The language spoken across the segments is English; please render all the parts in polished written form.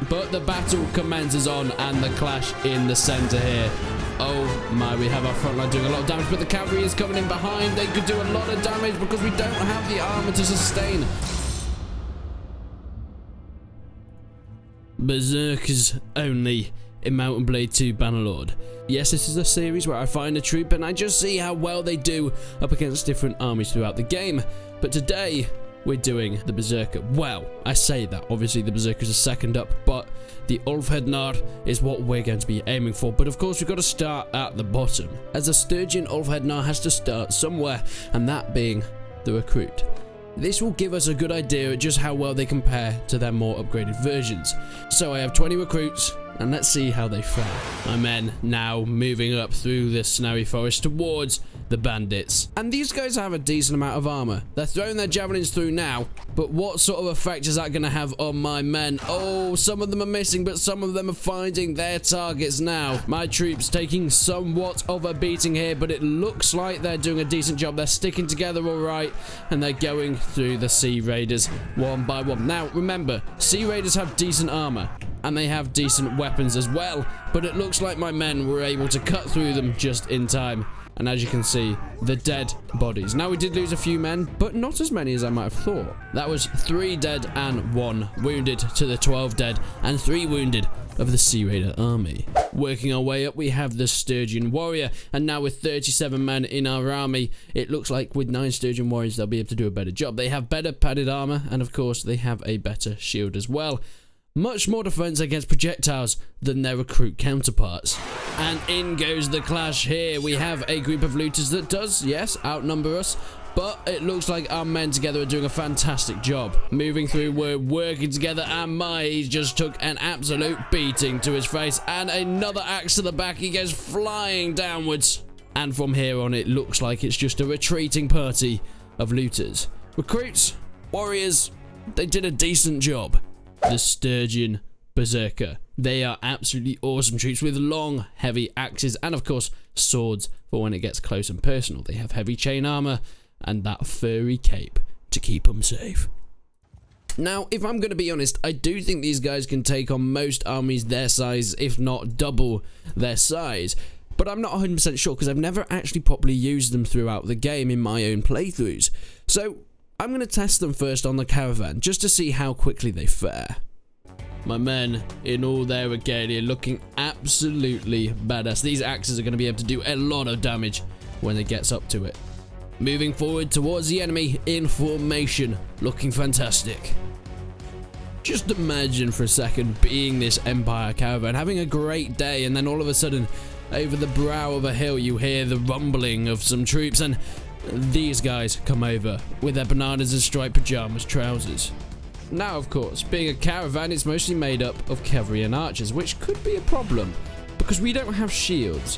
But the battle commences on, and the clash in the center here. Oh my, we have our front line doing a lot of damage, but the cavalry is coming in behind. They could do a lot of damage because we don't have the armor to sustain. Berserkers only in Mount and Blade 2 Bannerlord. Yes, this is a series where I find a troop and I just see how well they do up against different armies throughout the game. But today, we're doing the Berserker. Well, I say that. Obviously, the Berserkers are second up, but the Ulfhednar is what we're going to be aiming for. But of course, we've got to start at the bottom, as a Sturgeon Ulfhednar has to start somewhere, and that being the recruit. This will give us a good idea of just how well they compare to their more upgraded versions. So I have 20 recruits, and let's see how they fare. My men now moving up through the snowy forest towards the bandits. And these guys have a decent amount of armor. They're throwing their javelins through now, but what sort of effect is that going to have on my men? Oh, some of them are missing, but some of them are finding their targets now. My troops taking somewhat of a beating here, but it looks like they're doing a decent job. They're sticking together all right, and they're going through the Sea Raiders one by one. Now, remember, Sea Raiders have decent armor, and they have decent weapons as well, but it looks like my men were able to cut through them just in time. And as you can see, the dead bodies. Now, we did lose a few men, but not as many as I might have thought. That was 3 dead and 1 wounded to the 12 dead and 3 wounded of the Sea Raider army. Working our way up, we have the Sturgeon Warrior, and now with 37 men in our army, it looks like with 9 Sturgeon Warriors, they'll be able to do a better job. They have better padded armor, and of course, they have a better shield as well. Much more defense against projectiles than their recruit counterparts. And in goes the clash here. We have a group of looters that does, yes, outnumber us, but it looks like our men together are doing a fantastic job. Moving through, we're working together, and he just took an absolute beating to his face, and another axe to the back. He goes flying downwards. And from here on, it looks like it's just a retreating party of looters. Recruits, warriors, they did a decent job. The Sturgeon Berserker. They are absolutely awesome troops with long, heavy axes and, of course, swords for when it gets close and personal. They have heavy chain armor and that furry cape to keep them safe. Now, if I'm going to be honest, I do think these guys can take on most armies their size, if not double their size. But I'm not 100% sure because I've never actually properly used them throughout the game in my own playthroughs. So I'm going to test them first on the caravan, just to see how quickly they fare. My men, in all their regalia, looking absolutely badass. These axes are going to be able to do a lot of damage when it gets up to it. Moving forward towards the enemy in formation, looking fantastic. Just imagine for a second being this Empire caravan, having a great day, and then all of a sudden, over the brow of a hill, you hear the rumbling of some troops, and these guys come over with their bananas and striped pajamas trousers. Now, of course, being a caravan, it's mostly made up of cavalry and archers, which could be a problem because we don't have shields.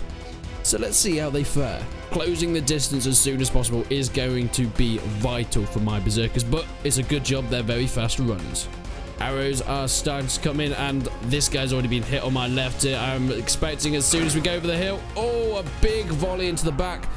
So let's see how they fare. Closing the distance as soon as possible is going to be vital for my berserkers, but it's a good job they're very fast runners. Arrows are starting to come in, and this guy's already been hit on my left here. I'm expecting as soon as we go over the hill, oh, a big volley into the back.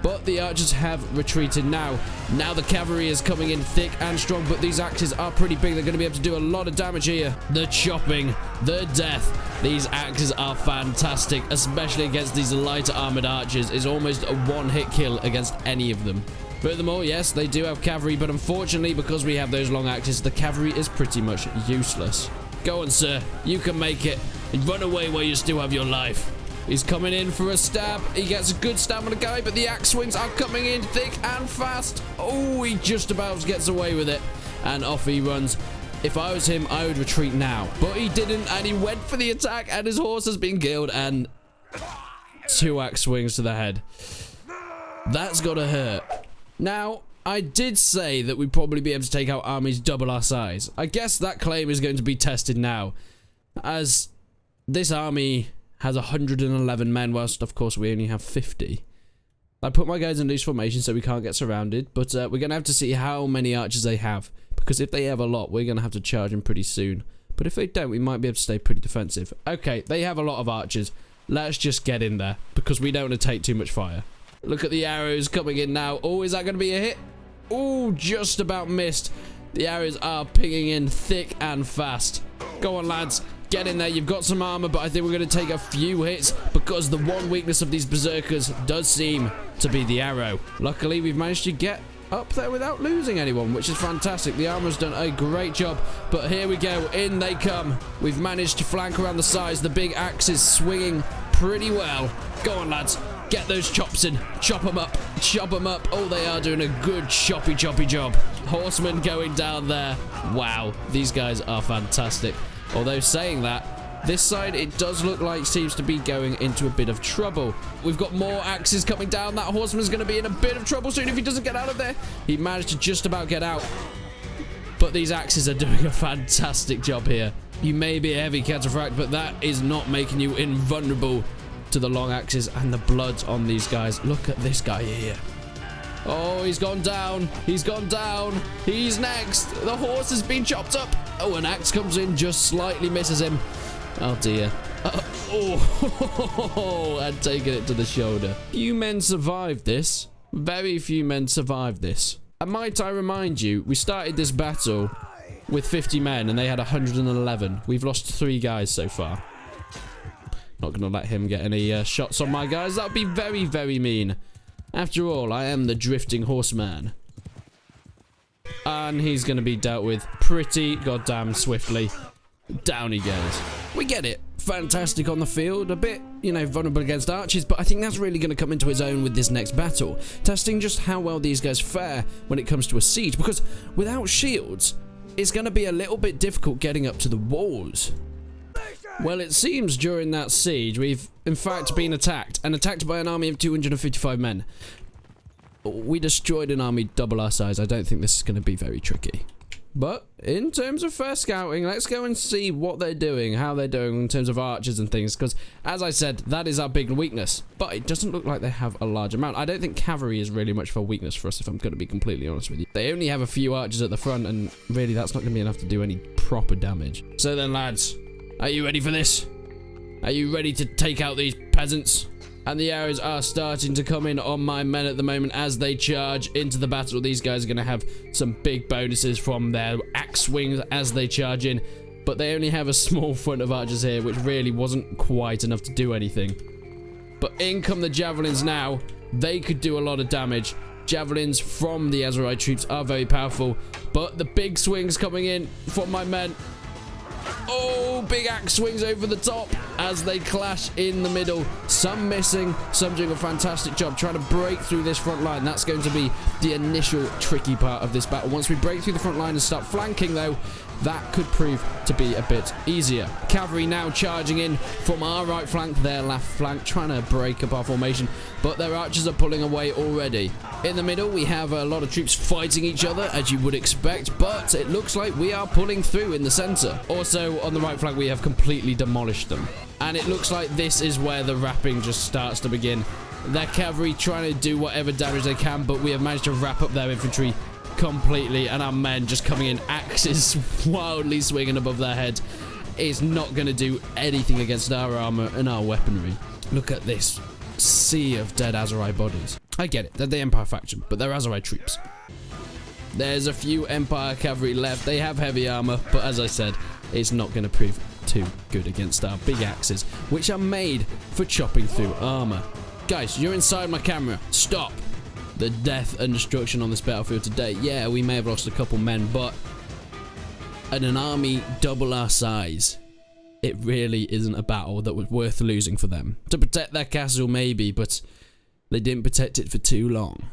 But the archers have retreated now. Now the cavalry is coming in thick and strong, but these axes are pretty big. They're going to be able to do a lot of damage here. The chopping, the death. These axes are fantastic, especially against these lighter armored archers. It's almost a one-hit kill against any of them. Furthermore, yes, they do have cavalry, but unfortunately, because we have those long axes, the cavalry is pretty much useless. Go on, sir. You can make it. Run away while you still have your life. He's coming in for a stab. He gets a good stab on a guy, but the axe swings are coming in thick and fast. Oh, he just about gets away with it. And off he runs. If I was him, I would retreat now. But he didn't, and he went for the attack, and his horse has been killed, and 2 axe swings to the head. That's gotta hurt. Now, I did say that we'd probably be able to take out armies double our size. I guess that claim is going to be tested now, as this army has 111 men, whilst of course we only have 50. I put my guys in loose formation so we can't get surrounded, but we're going to have to see how many archers they have, because if they have a lot, we're going to have to charge them pretty soon. But if they don't, we might be able to stay pretty defensive. Okay, they have a lot of archers. Let's just get in there, because we don't want to take too much fire. Look at the arrows coming in now. Oh, is that going to be a hit? Oh, just about missed. The arrows are pinging in thick and fast. Go on, lads. Get in there. You've got some armor, but I think we're going to take a few hits because the one weakness of these berserkers does seem to be the arrow. Luckily, we've managed to get up there without losing anyone, which is fantastic. The armor's done a great job, but here we go. In they come. We've managed to flank around the sides. The big axe is swinging pretty well. Go on, lads. Get those chops in. Chop them up. Chop them up. Oh, they are doing a good choppy job. Horsemen going down there. Wow, these guys are fantastic. Although saying that, this side, it does look like seems to be going into a bit of trouble. We've got more axes coming down. That horseman's going to be in a bit of trouble soon if he doesn't get out of there. He managed to just about get out. But these axes are doing a fantastic job here. You may be a heavy cataphract, but that is not making you invulnerable to the long axes and the blood on these guys. Look at this guy here. Oh, he's gone down. He's gone down. He's next. The horse has been chopped up. Oh, an axe comes in, just slightly misses him. Oh dear. And taking it to the shoulder. Few men survived this. Very few men survived this. And might I remind you, we started this battle with 50 men and they had 111. We've lost 3 guys so far. Not gonna let him get any shots on my guys. That would be very, very mean. After all, I am the drifting horseman. And he's gonna be dealt with pretty goddamn swiftly. Down he goes. We get it. Fantastic on the field. A bit, you know, vulnerable against archers, but I think that's really going to come into his own with this next battle. Testing just how well these guys fare when it comes to a siege, because without shields, it's going to be a little bit difficult getting up to the walls. Well, it seems during that siege, we've in fact been attacked, and attacked by an army of 255 men. We destroyed an army double our size. I don't think this is going to be very tricky. But in terms of first scouting, let's go and see what they're doing, how they're doing in terms of archers and things, because as I said, that is our big weakness. But it doesn't look like they have a large amount. I don't think cavalry is really much of a weakness for us, if I'm going to be completely honest with you. They only have a few archers at the front, and really that's not going to be enough to do any proper damage. So then, lads, are you ready for this? Are you ready to take out these peasants? And the arrows are starting to come in on my men at the moment as they charge into the battle. These guys are going to have some big bonuses from their axe swings as they charge in. But they only have a small front of archers here, which really wasn't quite enough to do anything. But in come the javelins now. They could do a lot of damage. Javelins from the Azerite troops are very powerful. But the big swings coming in from my men. Oh, big axe swings over the top as they clash in the middle. Some missing, some doing a fantastic job trying to break through this front line. That's going to be the initial tricky part of this battle. Once we break through the front line and start flanking, though, that could prove to be a bit easier. Cavalry now charging in from our right flank, their left flank, trying to break up our formation, but their archers are pulling away already. In the middle, we have a lot of troops fighting each other, as you would expect, but it looks like we are pulling through in the center. Also, on the right flank, we have completely demolished them. And it looks like this is where the wrapping just starts to begin. Their cavalry trying to do whatever damage they can, but we have managed to wrap up their infantry completely, and our men just coming in, axes wildly swinging above their head. It's not going to do anything against our armor and our weaponry. Look at this sea of dead Azerite bodies. I get it, they're the Empire faction, but they're Azerite troops. There's a few Empire cavalry left. They have heavy armor, but as I said, it's not going to prove too good against our big axes, which are made for chopping through armor. Guys, you're inside my camera. Stop. The death and destruction on this battlefield today. Yeah, we may have lost a couple men, but at an army double our size, it really isn't a battle that was worth losing for them. To protect their castle, maybe, but they didn't protect it for too long.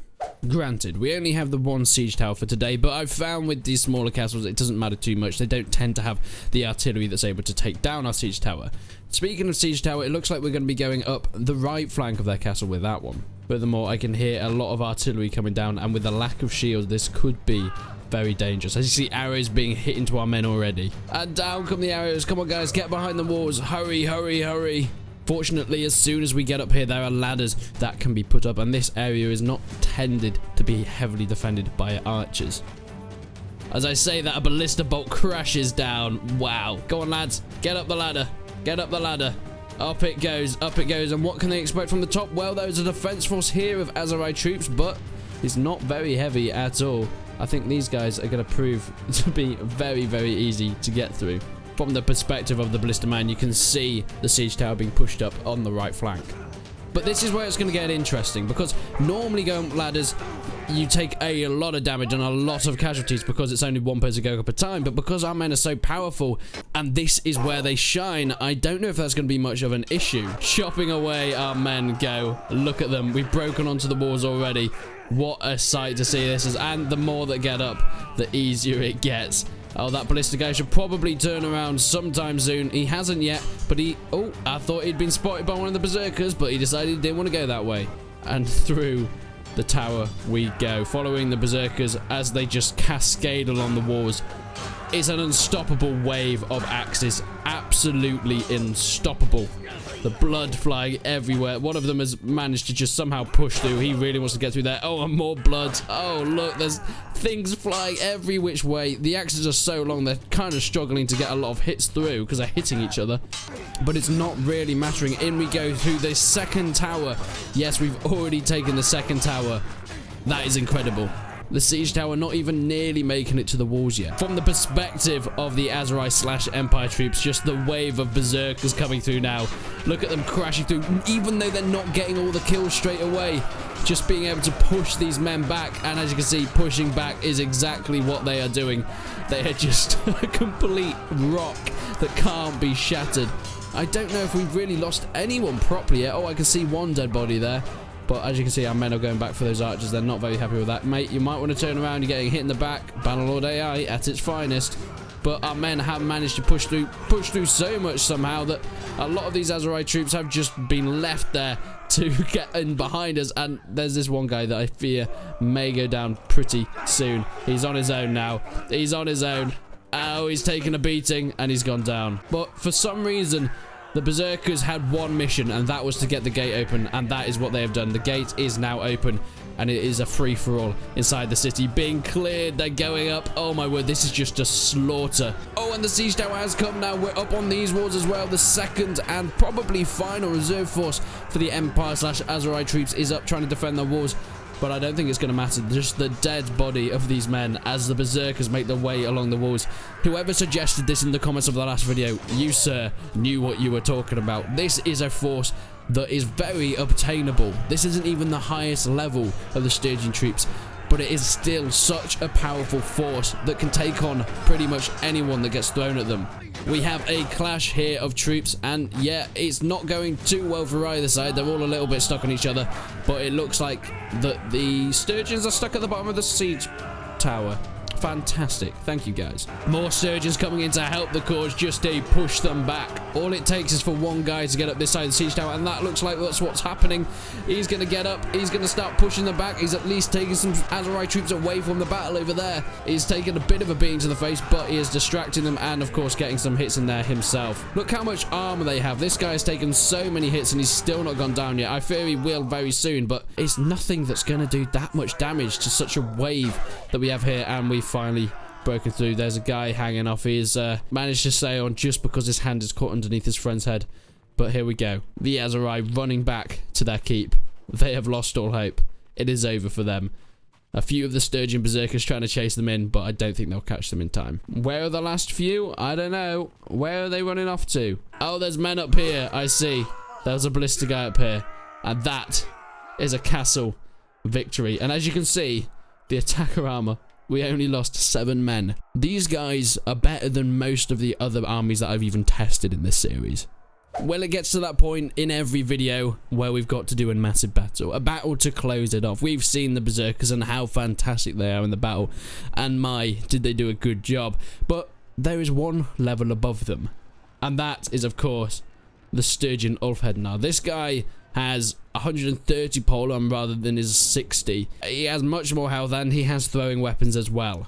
Granted, we only have the one siege tower for today, but I've found with these smaller castles, it doesn't matter too much. They don't tend to have the artillery that's able to take down our siege tower. Speaking of siege tower, it looks like we're going to be going up the right flank of their castle with that one. Furthermore, I can hear a lot of artillery coming down, and with the lack of shields, this could be very dangerous. As you see, arrows being hit into our men already. And down come the arrows. Come on, guys, get behind the walls. Hurry, hurry, hurry. Fortunately, as soon as we get up here, there are ladders that can be put up, and this area is not tended to be heavily defended by archers. As I say that, a ballista bolt crashes down. Wow. Go on, lads. Get up the ladder. Get up the ladder. Up it goes, and what can they expect from the top? Well, there's a defense force here of Azerite troops, but it's not very heavy at all. I think these guys are going to prove to be very, very easy to get through. from the perspective of the Ballista Man, you can see the siege tower being pushed up on the right flank. But this is where it's going to get interesting, because normally going up ladders, you take a lot of damage and a lot of casualties because it's only one person going up at a time. But because our men are so powerful, and this is where they shine, I don't know if that's going to be much of an issue. Chopping away our men go. Look at them. We've broken onto the walls already. What a sight to see this is. And the more that get up, the easier it gets. Oh, that ballista guy should probably turn around sometime soon. He hasn't yet, but he... Oh, I thought he'd been spotted by one of the berserkers, but he decided he didn't want to go that way. And through the tower we go, following the berserkers as they just cascade along the walls. It's an unstoppable wave of axes. Absolutely unstoppable. The blood flying everywhere. One of them has managed to just somehow push through. He really wants to get through there. Oh, and more blood. Oh, look, there's things flying every which way. The axes are so long, they're kind of struggling to get a lot of hits through because they're hitting each other. But it's not really mattering. In we go through the second tower. Yes, we've already taken the second tower. That is incredible. The siege tower not even nearly making it to the walls yet. From the perspective of the Aserai/Empire troops, just the wave of berserkers coming through now. Look at them crashing through, even though they're not getting all the kills straight away. Just being able to push these men back, and as you can see, pushing back is exactly what they are doing. They are just a complete rock that can't be shattered. I don't know if we've really lost anyone properly yet. Oh, I can see one dead body there. But as you can see, our men are going back for those archers. They're not very happy with that. Mate, you might want to turn around. You're getting hit in the back. Bannerlord AI at its finest. But our men have managed to push through so much somehow that a lot of these Aserai troops have just been left there to get in behind us. And there's this one guy that I fear may go down pretty soon. He's on his own now. He's on his own. Oh, he's taken a beating and he's gone down. But for some reason, the berserkers had one mission, and that was to get the gate open, and that is what they have done. The gate is now open, and it is a free-for-all inside the city. Being cleared, they're going up. Oh my word, this is just a slaughter. Oh, and the siege tower has come now. We're up on these walls as well. The second and probably final reserve force for the Empire/Aserai troops is up trying to defend their walls. But I don't think it's going to matter. Just the dead body of these men as the berserkers make their way along the walls. Whoever suggested this in the comments of the last video, you, sir, knew what you were talking about. This is a force that is very obtainable. This isn't even the highest level of the Sturgian troops, but it is still such a powerful force that can take on pretty much anyone that gets thrown at them. We have a clash here of troops, and yeah, it's not going too well for either side. They're all a little bit stuck on each other, but it looks like that the Sturgians are stuck at the bottom of the siege tower. Fantastic. Thank you, guys. More Sturgians coming in to help the cause, just to push them back. All it takes is for one guy to get up this side of the siege tower, and that looks like that's what's happening. He's going to get up. He's going to start pushing them back. He's at least taking some Aserai troops away from the battle over there. He's taking a bit of a beating to the face, but he is distracting them and, of course, getting some hits in there himself. Look how much armor they have. This guy has taken so many hits, and he's still not gone down yet. I fear he will very soon, but it's nothing that's going to do that much damage to such a wave that we have here, and we've finally broken through. There's a guy hanging off. He's managed to stay on just because his hand is caught underneath his friend's head. But here we go. The Aserai running back to their keep. They have lost all hope. It is over for them. A few of the Sturgian berserkers trying to chase them in, but I don't think they'll catch them in time. Where are the last few? I don't know. Where are they running off to? Oh, there's men up here. I see. There's a ballista guy up here. And that is a castle victory. And as you can see, the attacker armor, we only lost 7 men. These guys are better than most of the other armies that I've even tested in this series. Well, it gets to that point in every video where we've got to do a massive battle. A battle to close it off. We've seen the berserkers and how fantastic they are in the battle. And my, did they do a good job. But there is one level above them. And that is, of course, the Sturgian Ulfhed. Now, this guy has 130 polearm rather than his 60. He has much more health, and he has throwing weapons as well.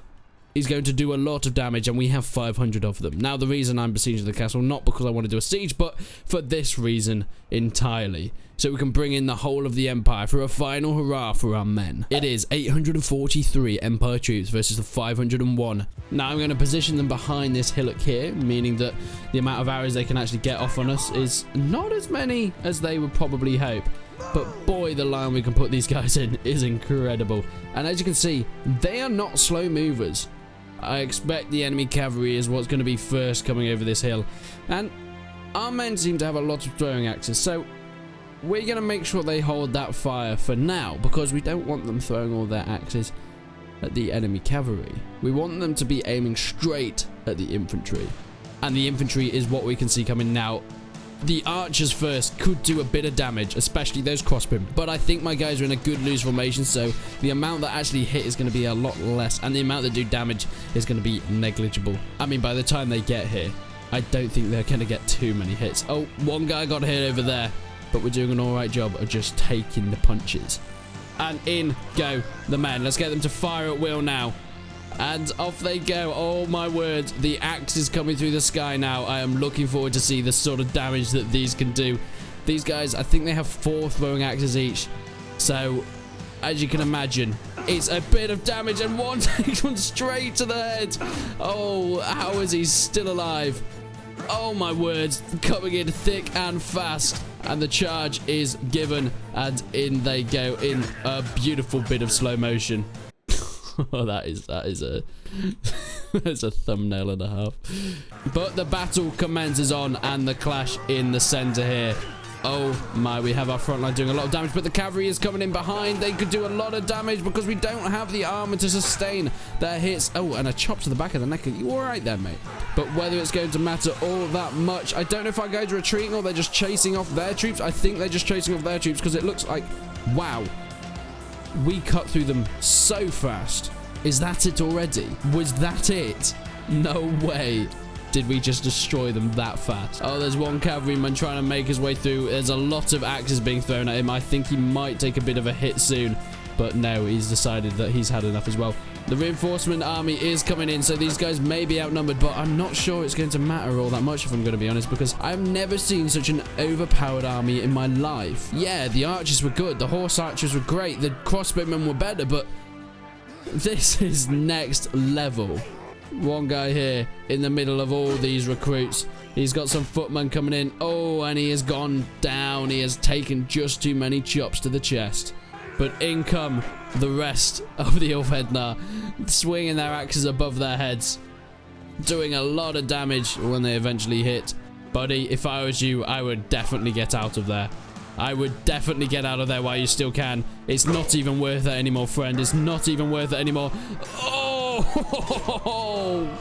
He's going to do a lot of damage, and we have 500 of them. Now, the reason I'm besieging the castle, not because I want to do a siege, but for this reason entirely. So we can bring in the whole of the Empire for a final hurrah for our men. It is 843 Empire troops versus the 501. Now, I'm going to position them behind this hillock here, meaning that the amount of arrows they can actually get off on us is not as many as they would probably hope. But boy, the line we can put these guys in is incredible. And as you can see, they are not slow movers. I expect the enemy cavalry is what's going to be first coming over this hill. And our men seem to have a lot of throwing axes, so we're going to make sure they hold that fire for now, because we don't want them throwing all their axes at the enemy cavalry. We want them to be aiming straight at the infantry. And the infantry is what we can see coming now. The archers first could do a bit of damage, especially those crossbowmen, but I think my guys are in a good loose formation, so the amount that actually hit is going to be a lot less, and the amount that do damage is going to be negligible. I mean, by the time they get here, I don't think they're going to get too many hits. Oh, one guy got hit over there, but we're doing an alright job of just taking the punches. And in go the men. Let's get them to fire at will now. And off they go. Oh my word, the axe is coming through the sky now. I am looking forward to see the sort of damage that these can do. These guys, I think they have 4 throwing axes each. So, as you can imagine, it's a bit of damage, and one takes one straight to the head. Oh, how is he still alive? Oh my word, coming in thick and fast. And the charge is given, and in they go in a beautiful bit of slow motion. Oh, that is a that's a thumbnail and a half. But the battle commences on, and the clash in the center here. Oh my, we have our front line doing a lot of damage, but the cavalry is coming in behind. They could do a lot of damage because we don't have the armor to sustain their hits. Oh, and a chop to the back of the neck. Are you all right there, mate? But whether it's going to matter all that much, I don't know if our guys are retreating or they're just chasing off their troops. I think they're just chasing off their troops, because it looks like, wow, we cut through them so fast. Is that it already? Was that it? No way did we just destroy them that fast. Oh, there's one cavalryman trying to make his way through. There's a lot of axes being thrown at him. I think he might take a bit of a hit soon, but no, he's decided that he's had enough as well. The reinforcement army is coming in, so these guys may be outnumbered, but I'm not sure it's going to matter all that much, if I'm going to be honest, because I've never seen such an overpowered army in my life. Yeah, the archers were good, the horse archers were great, the crossbowmen were better, but this is next level. One guy here in the middle of all these recruits. He's got some footmen coming in. Oh, and he has gone down. He has taken just too many chops to the chest. But in come the rest of the Ulfhednar, swinging their axes above their heads, doing a lot of damage when they eventually hit. Buddy, if I was you, I would definitely get out of there. I would definitely get out of there while you still can. It's not even worth it anymore, friend. It's not even worth it anymore. Oh,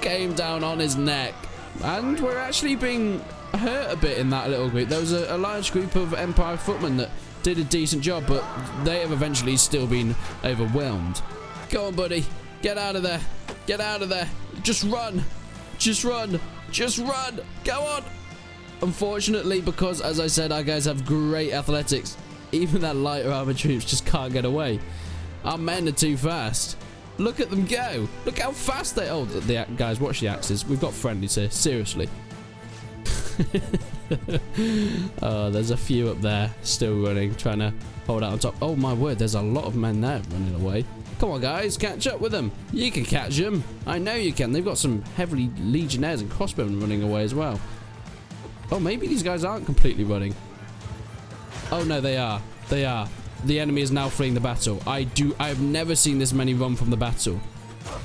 came down on his neck. And we're actually being hurt a bit in that little group. There was a large group of Empire footmen that did a decent job, but they have eventually still been overwhelmed. Go on, buddy. Get out of there. Get out of there. Just run. Just run. Just run. Go on. Unfortunately, because, as I said, our guys have great athletics, even that lighter armor troops just can't get away. Our men are too fast. Look at them go. Look how fast they... Oh, the guys, watch the axes. We've got friendlies here. Seriously. Oh, there's a few up there still running, trying to hold out on top. Oh, my word. There's a lot of men there running away. Come on, guys. Catch up with them. You can catch them. I know you can. They've got some heavily legionnaires and crossbowmen running away as well. Oh, maybe these guys aren't completely running. Oh, no, they are. They are. The enemy is now fleeing the battle. I've never seen this many run from the battle.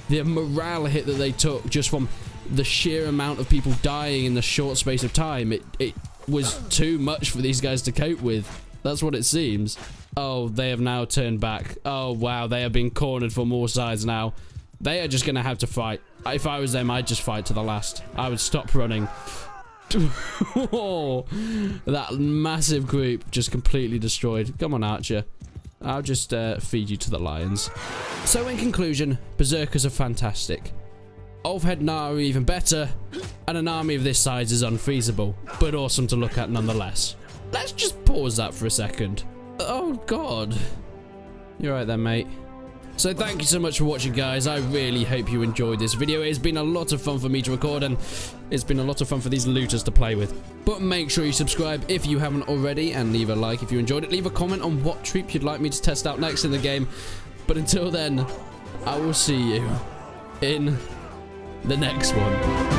The morale hit that they took just from the sheer amount of people dying in the short space of time, it was too much for these guys to cope with. That's what it seems. Oh, they have now turned back. Oh, wow. They are being cornered from all sides now. They are just going to have to fight. If I was them, I'd just fight to the last. I would stop running. Oh, that massive group just completely destroyed. Come on, Archer. I'll just feed you to the lions. So in conclusion, berserkers are fantastic. Ulfhednar are even better, and an army of this size is unfeasible, but awesome to look at nonetheless. Let's just pause that for a second. Oh god. You're right there, mate. So thank you so much for watching, guys. I really hope you enjoyed this video. It's been a lot of fun for me to record, and it's been a lot of fun for these looters to play with. But make sure you subscribe if you haven't already, and leave a like if you enjoyed it. Leave a comment on what troop you'd like me to test out next in the game. But until then, I will see you in the next one.